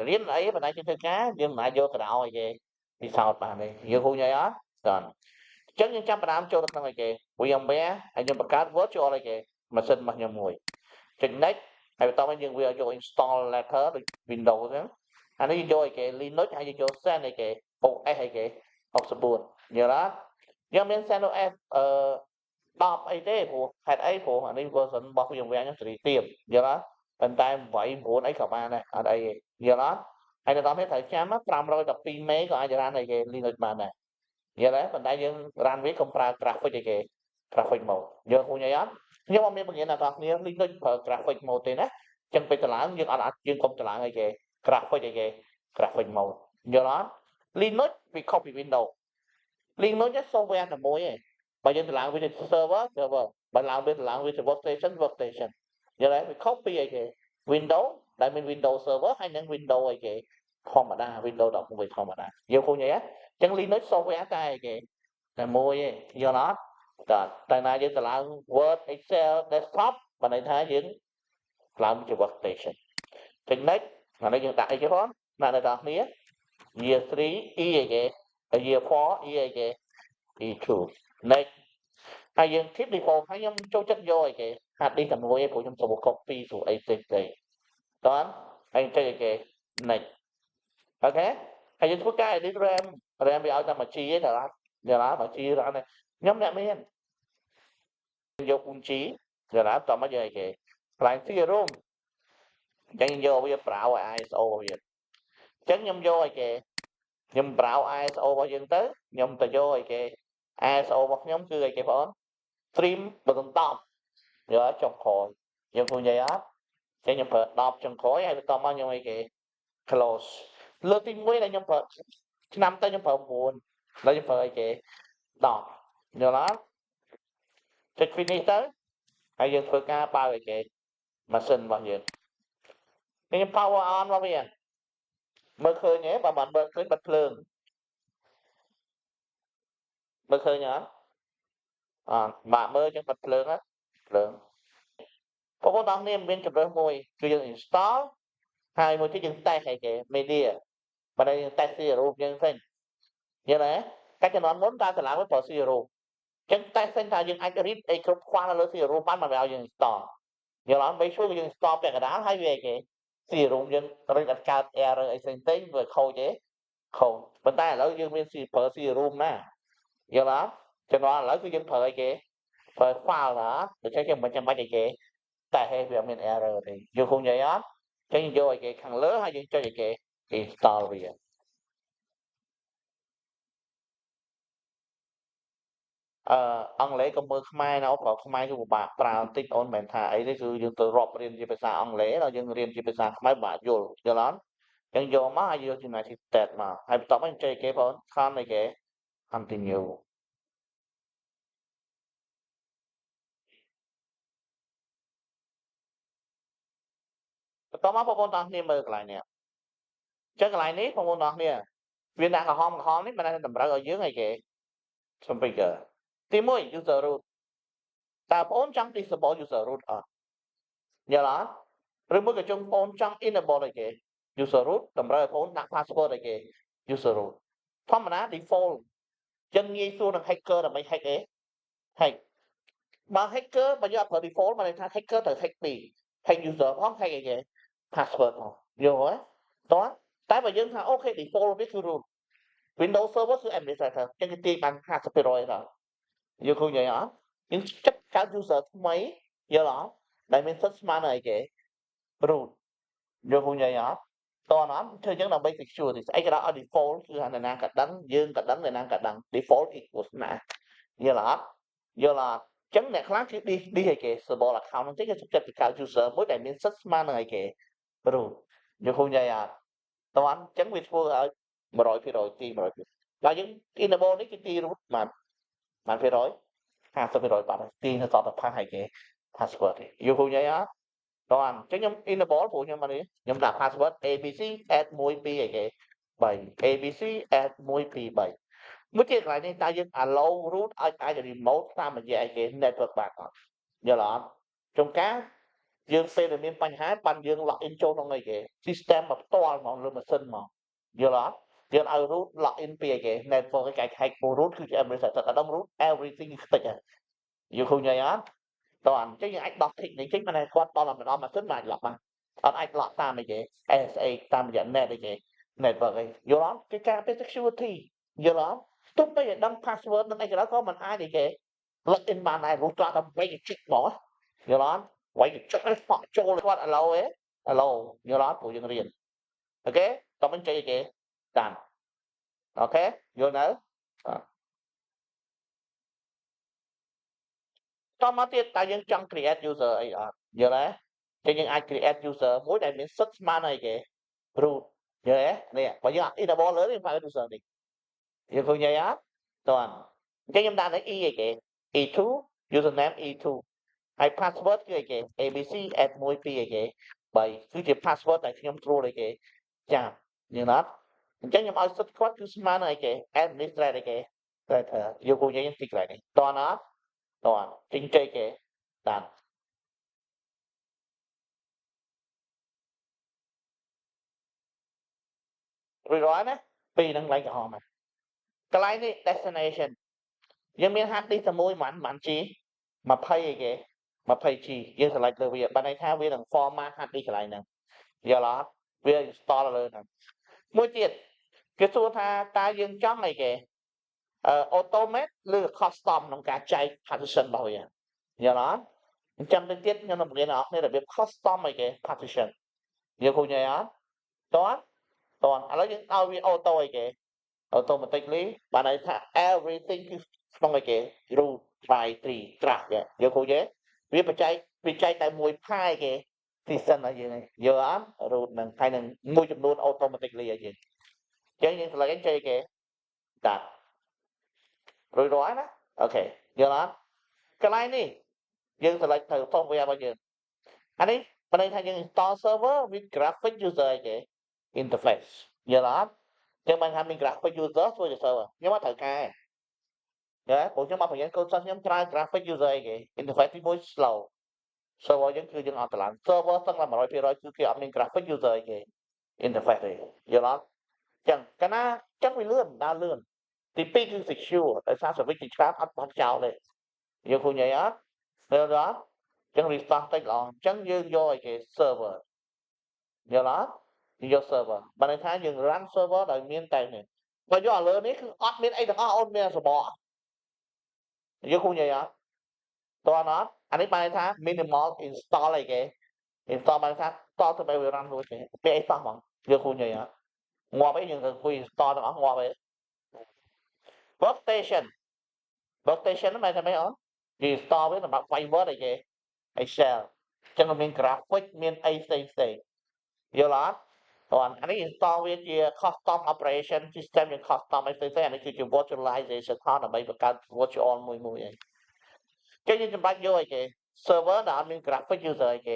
រៀនអីបណ្ដាយើងធ្វើការយើងមិនអាចយកទៅឲ្យគេពិសោធន៍បានទេយើងគូញអីអត់ដល់អញ្ចឹងយើងចាប់ផ្ដើមចូលទៅក្នុងអីគេ VMware ហើយយើងបង្កើត virtual អីគេម៉ាស៊ីនរបស់ខ្ញុំមួយចុច next ហើយបន្ទាប់មកយើងវាយក install letter ដូច Windows ហ្នឹងអានេះយកអីគេ Linux ហើយយើងយក Send អីគេ OS អីគេ64យល់អត់យើងមាន Send OS 10អីទេព្រោះហេតុអីព្រោះអានេះ version របស់ VMware ខ្ញុំសេរីទាបយល់អត់ប៉ុន្តែ8 9អីក៏បានដែរអត់អីទេយល់អត់ហើយនៅដល់នេះត្រូវចាំ512មេក៏អាច run អីគេ Linux បានដែរយល់ទេប៉ុន្តែយើង run វាកុំប្រើ graphic អីគេ graphic mode យល់ឃើញអីអត់ខ្ញុំអត់មានបង្រៀនអ្នកនរគ្នា Linux ប្រើ graphic mode ទេណាអញ្ចឹងពេលតម្លើងយើងអត់យើងកុំតម្លើងអីគេ graphic អីគេ graphic mode យល់អត់ Linux វា copy Windows Linux នេះ software តែមួយឯងបើយើងតម្លើងវាទៅ server បើឡើងវាតម្លើងវាទៅ workstation យល់ទេវា copy អីគេ Windows ដែលមាន Windows server ហើយនិង Windows អីគេធម្មតា Windows 11ធម្មតាយល់ឃើញអីហ៎អញ្ចឹង Linux software តែអីគេតែមួយឯងយល់អត់តែណាយើងតម្លើង Word Excel desktop បើន័យថាយើងឡើងជា workstation ចុច next អានេះយើងដាក់អីគេផងអ្នកនរគ្នា year 3 e អីគេ year 4 e អីគេ e2 next ហើយយើង keep default ហើយខ្ញុំចូលចិត្តយកអីគេ hard disk តែមួយឯងព្រោះខ្ញុំចូល copy ទៅអីផ្សេងៗតោះហើយចុចអីគេ next អូខេហើយយើងធ្វើការ edit RAM វាឲ្យតែ1 G ឯងតែអត់យល់អត់1 G រត់ខ្ញុំអ្នកមានយក 4G យល់អត់តោះមកយកអីគេ client C room អញ្ចឹងយកវា browse ISO របស់វាអញ្ចឹងខ្ញុំយកអីគេខ្ញុំ browse ISO របស់យើងទៅខ្ញុំទៅយកអីគេ ISO របស់ខ្ញុំគឺអីគេបង stream 10យកចុងក្រោយយើងគួរនិយាយអត់ចឹងខ្ញុំប្រើ10ចុងក្រោយហើយបន្ទាប់មកខ្ញុំអីគេ close លើកទី1ដែលខ្ញុំប្រើឆ្នាំទៅខ្ញុំប្រើ9ហើយខ្ញុំប្រើអីគេ10យល់អត់ចុច finish ទៅហើយយើងធ្វើការបើកអីគេម៉ាស៊ីនរបស់យើងខ្ញុំ power on របស់វាមើលឃើញទេបើមិនមើលឃើញបិទភ្លើងមើលឃើញអត់បាទមើលចឹងបិទភ្លើងណាភ្លើងបងប្អូនទាំងគ្នាមានជម្រើសមួយគឺយើង install ហើយមួយទៀតយើង test អីគេ media បើយើង test រូបយើងផ្សេងយល់ទេតែជំនាន់មុនតើតម្លើងវាប្រើ zero អញ្ចឹង test ផ្សេងថាយើងអាច read អីគ្រប់ខ្វល់នៅលើ zero បានមកឲ្យយើង install យល់អត់បីជួយយើង install ពាក់កណ្ដាលហើយវាអីគេ zero យើង read អត់កើត error អីផ្សេងៗវាខូចទេខូចប៉ុន្តែឥឡូវយើងមានប្រើ zero ណាយល់អត់ជំនាន់ឥឡូវគឺយើងប្រើអីគេប្រើ file ណាដូច្នេះយើងមិនចាំបាច់អីគេតែហេវាមាន error ទេយល់ឃើញអីអត់អញ្ចឹងយកអីគេខាងលើហើយយើងចុចអីគេ install វាអង់គ្លេសក៏មើលខ្មែរណាព្រោះខ្មែរគឺពិបាកប្រើបន្តិចអូនមិនមែនថាអីទេគឺយើងទៅរាប់រៀនជាភាសាអង់គ្លេសដល់យើងរៀនជាភាសាខ្មែរពិបាកយល់យល់អត់អញ្ចឹងយកមកហើយយក United States មកហើយបន្ទាប់មកចុចគេបងខំអីគេ continue បន្ទាប់មកបងប្អូនទាំងគ្នាមើលកន្លែងនេះអញ្ចឹងកន្លែងនេះបងប្អូនទាំងគ្នាវាដាក់ក្រហមនេះមិនដែលតម្រូវឲ្យយើងអីគេ speaker ទី1 user root តើបងប្អូនចង់ disable user root អត់យល់អត់ឬមួយក៏ចង់បងប្អូនចង់ enable អីគេ user root តម្រូវឲ្យបងប្អូនដាក់ password អីគេ user root ធម្មតា default ចឹងងាយស្រួលនឹង hacker ដើម្បី hack អី hack បើ hacker បើយកអត់ប្រើ default បានន័យថា hacker ត្រូវ hack ពីរ hack user ផង hack អីគេ password ផងយល់ទេតោះតែបើយើងថាអូខេ default វាគឺ root Windows Server គឺ administrator ចឹងគេទាញបាន50%ដល់យល់ឃើញអីអត់យើងចិត្តកើត user ថ្មីយល់អត់ដែលមានសិទ្ធិស្មើនឹងអីគេ root យល់ឃើញអីអត់តើអត់ធ្វើចឹងដើម្បី security ស្អីក៏ដោយឲ្យ default គឺអានរណាក៏ដឹងយើងក៏ដឹងអ្នកណាក៏ដឹង default equals ណាយល់អត់យល់អត់ចឹងអ្នកខ្លះគឺ dis អីគេ server account ហ្នឹងតិចគេសុខចិត្តទៅកើត user មួយដែលមានសិទ្ធិស្មើនឹងអីគេ root យល់ឃើញអីអត់តើអញ្ចឹងវាធ្វើឲ្យ100%ទី100%បើយើង enable នេះគឺទី root បានភាគរយ50%បាត់ហើយទីនៅសតផាសឲ្យគេ password ទេយល់ឃើញអីអត់តោះអញ្ចឹងខ្ញុំ enable ព្រោះខ្ញុំនេះខ្ញុំដាក់ password abc add 1 2អីគេ3 abc add 1 2 3មួយទៀតកន្លែងនេះតើយើង allow root ឲ្យអាច remote តាមរយៈអីគេ network បានអត់យល់អត់ចំការ យើងពេលដែលមានបញ្ហាបានយើង log in ចូលក្នុងអីគេ system មកផ្ទាល់ហ្មងលើម៉ាស៊ីនហ្មងយល់អត់យើងឲ្យ root log in ពីអីគេ network ឯក hack ពូ root គឺជា everything តែដល់ root everything ខ្ទេចហើយយល់ឃើញអត់តោះអញ្ចឹងយើងអាចដោះ tick នេះចេញមិនតែគាត់ដល់ម៉ាស៊ីនមិនអាច log បានអត់អាច log តាមអីគេ SSH តាមរយៈ net អីគេ network អីយល់អត់គេការពារ security យល់អត់ទោះបីតែដឹង password នឹងអីក៏ដោយក៏មិនអាចអីគេ log in បានដែរ root គាត់តែបែកជិះហ្មងយល់អត់ໄວទៅចុចឲ្យស្បក់ចូលគាត់ allow ឯ allow យល់អត់ព្រោះយើងរៀនអូខេតោះមិនចេះអីគេតាមអូខេយល់នៅតមកទៀតតើយើងចង់ create user អីអត់យល់ទេចឹងយើងអាច create user មួយដែលមានសិទ្ធិស្មើនឹងអីគេ root យល់ទេនេះបើយើងអត់ enable លើនេះ file user នេះយើងឃើញអីអត់តោះអញ្ចឹងខ្ញុំដាក់នៅ e អីគេ e2 username e2 ហើយ password គឺអីគេ abc @ 1 2អីគេ3គឺជា password ដែលខ្ញុំត្រួតអីគេចាំយើងអត់អញ្ចឹងខ្ញុំឲ្យសិទ្ធិគាត់គឺស្មើនឹងអីគេ administrator អីគេតែយកគូយើងទីកន្លែងនេះតោះអត់តោះចេញចេញគេតាមរួចរាល់ណាពីរហ្នឹងឡើងក្រហមហើយកន្លែងនេះ destination យើងមាន hard disk តែមួយហ្មង G 20អីគេ 20G យើង select លើវាបានន័យថាវានឹង format hard disk កន្លែងហ្នឹងយល់អត់វា install លើហ្នឹងមួយទៀតគេសួរថាតើយើងចង់អីគេautomate ឬ custom ក្នុងការចែក partition របស់វាយល់អត់អញ្ចឹងទៅទៀតខ្ញុំនឹងបង្រៀនអ្នកនរគ្នារបៀប custom អីគេ partition យើងឃើញអីអត់តោះឥឡូវយើងឲ្យវា auto អីគេ automatically បានន័យថា everything គឺក្នុងអីគេ root by tree track យើងឃើញទេវាបច្ចេកវាចែកតែមួយផាយគេទីសិនឲ្យយើងយល់អត់ root នឹងហើយនឹងមួយចំនួន automatically ឲ្យយើងអញ្ចឹងយើង select ចេញគេតាត់រួចរាល់ណាអូខេយល់អត់កន្លែងនេះយើង select ទៅ software របស់យើងអានេះបើន័យថាយើង install server with graphic user អីគេ interface យល់អត់ចឹងបានថាមាន graphic user ធ្វើជា server ខ្ញុំអត់ត្រូវការទេព្រោះខ្ញុំអត់បង្រៀនកូដសិស្សខ្ញុំប្រើ graphic user អីគេ interface ទី1 slow server យើងគឺយើងអត់តម្លើង server សឹងតែ 100% គឺគេអត់មាន graphic user អីគេ interface ទេយល់អត់ចឹងកាលណាចឹងវាលឿនដើរលឿនទី2គឺ secure ដោយសារ service ជាច្រើនអត់បោះចោលទេយើងឃើញអីអត់យល់អត់ចឹង restart តិចល្អអញ្ចឹងយើងយកអីគេ server យល់អត់យើងយក server បានន័យថាយើង run server ដោយមានតែនេះបើយកឥឡូវនេះគឺអត់មានអីទាំងអស់អូនមានសបកយើងឃើញអីអត់តើអត់អានេះបានន័យថា minimal install អីគេ install បានថាតទៅពេលវា run រួចទេពេលអីសោះហ្មងយើងឃើញអីអត់ងាប់អីយើងទៅអង្គុយ install ទាំងអស់ងាប់អី workstation workstation ហ្នឹងមែនថាម៉េចអូនគេ install វាសម្រាប់ Fiverr អីគេ Excel ចឹងមាន graphic មានអីផ្សេងយល់អត់អានេះ install វាជា custom operation system យើង custom អីផ្សេងអានេះគឺជា virtualization ថតដើម្បីបង្កើត virtual មួយអីចឹងយើងចាំបាច់យកអីគេ server ដែលអត់មាន graphic user អីគេ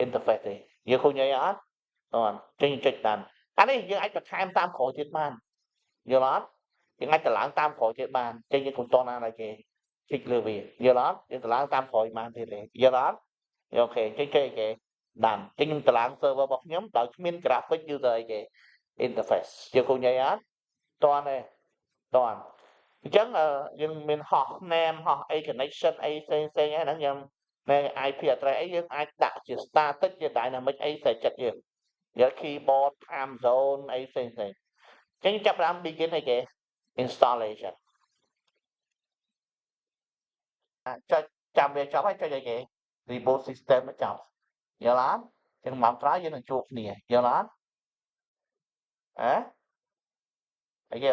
interface ទេយើងឃើញអីអត់ចឹងយើងចុចតាមអានេះយើងអាចបន្ថែមតាមក្រោយទៀតបានយល់អត់យើងអាចតម្លើងតាមក្រោយទៀតបានចឹងយើងកុំតណាឲ្យគេជិះលើវាយល់អត់យើងតម្លើងតាមក្រោយបានទៀតទេយល់អត់អូខេចេញគេបានចឹងខ្ញុំតម្លើង server របស់ខ្ញុំដោយគ្មាន graphic user អីគេ interface យើងឃើញអីអត់តន់ទេតន់អញ្ចឹងយើងមានហោះ name ហោះអី connection អីផ្សេងហ្នឹងយើងនៅ IP address អីយើងអាចដាក់ជា static ជា dynamic អីតែចិត្តយើងយក keyboard time zone អីផ្សេងចឹងចាប់ផ្ដើម begin អីគេ installation ចុចចាំវាចប់ហើយចុចអីគេ reboot system មកចប់យល់អត់ចឹងម៉ោងក្រោយយើងនឹងជួបគ្នាយល់អត់អីគេ